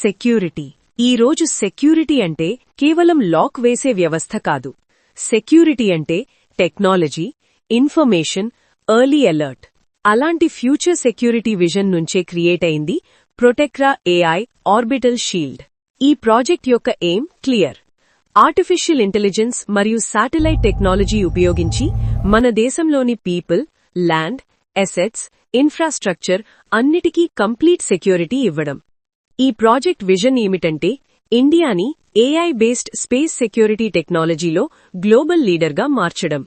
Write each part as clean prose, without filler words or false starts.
Security. ఈరోజు security అంటే కేవలం లాక్ వేసే వ్యవస్థ కాదు. సెక్యూరిటీ అంటే టెక్నాలజీ, ఇన్ఫర్మేషన్, ఎర్లీ అలర్ట్. అలాంటి ఫ్యూచర్ సెక్యూరిటీ విజన్ నుంచే క్రియేట్ అయింది ప్రొటెక్రా AI ఆర్బిటల్ షీల్డ్. ఈ ప్రాజెక్ట్ యొక్క ఎయిమ్ క్లియర్. ఆర్టిఫిషియల్ ఇంటెలిజెన్స్ మరియు శాటిలైట్ టెక్నాలజీ ఉపయోగించి మన దేశంలోని పీపుల్, ల్యాండ్, అసెట్స్, ఇన్ఫ్రాస్ట్రక్చర్ అన్నిటికీ కంప్లీట్ సెక్యూరిటీ ఇవ్వడం. ఈ ప్రాజెక్ట్ విజన్ ఏమిటంటే ఇండియాని AI బేస్డ్ స్పేస్ సెక్యూరిటీ టెక్నాలజీలో గ్లోబల్ లీడర్గా మార్చడం.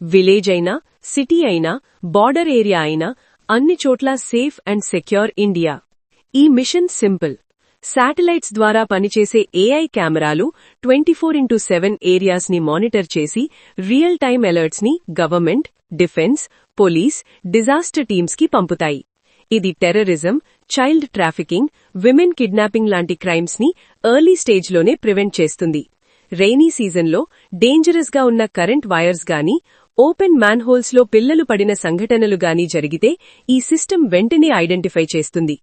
విలేజ్ అయినా, సిటీ అయినా, బార్డర్ ఏరియా అయినా అన్ని చోట్ల సేఫ్ అండ్ సెక్యూర్ ఇండియా. ఈ మిషన్ సింపుల్. శాటిలైట్స్ ద్వారా పనిచేసే AI కెమెరాలు 24x7 ఏరియాస్ని మానిటర్ చేసి రియల్ టైమ్ అలర్ట్స్ని గవర్నమెంట్, డిఫెన్స్, పోలీస్, డిజాస్టర్ టీమ్స్కి పంపుతాయి. ఇది terrorism, child trafficking, women kidnapping లాంటి క్రైమ్స్ ని ఎర్లీ స్టేజ్లోనే ప్రివెంట్ చేస్తుంది. రెయినీ సీజన్లో డేంజరస్ గా ఉన్న కరెంట్ వైర్స్ గానీ, ఓపెన్ మ్యాన్హోల్స్ లో పిల్లలు పడిన సంఘటనలు గానీ జరిగితే ఈ సిస్టమ్ వెంటనే ఐడెంటిఫై చేస్తుంది.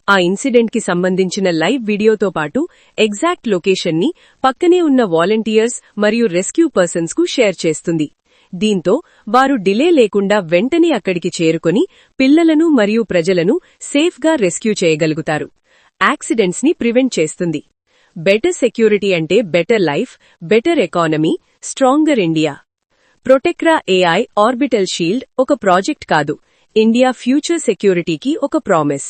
ఆ ఇన్సిడెంట్ కి సంబంధించిన లైవ్ వీడియోతో పాటు ఎగ్జాక్ట్ లొకేషన్ ని పక్కనే ఉన్న వాలంటీర్స్ మరియు రెస్క్యూ పర్సన్స్ కు షేర్ చేస్తుంది. దీంతో వారు డిలే లేకుండా వెంటనే అక్కడికి చేరుకొని పిల్లలను మరియు ప్రజలను సేఫ్గా రెస్క్యూ చేయగలుగుతారు. యాక్సిడెంట్స్ ని ప్రివెంట్ చేస్తుంది. బెటర్ సెక్యూరిటీ అంటే better life, better economy, stronger India. ప్రొటెక్రా AI ఆర్బిటల్ షీల్డ్ ఒక ప్రాజెక్ట్ కాదు, ఇండియా ఫ్యూచర్ సెక్యూరిటీకి ఒక ప్రామిస్.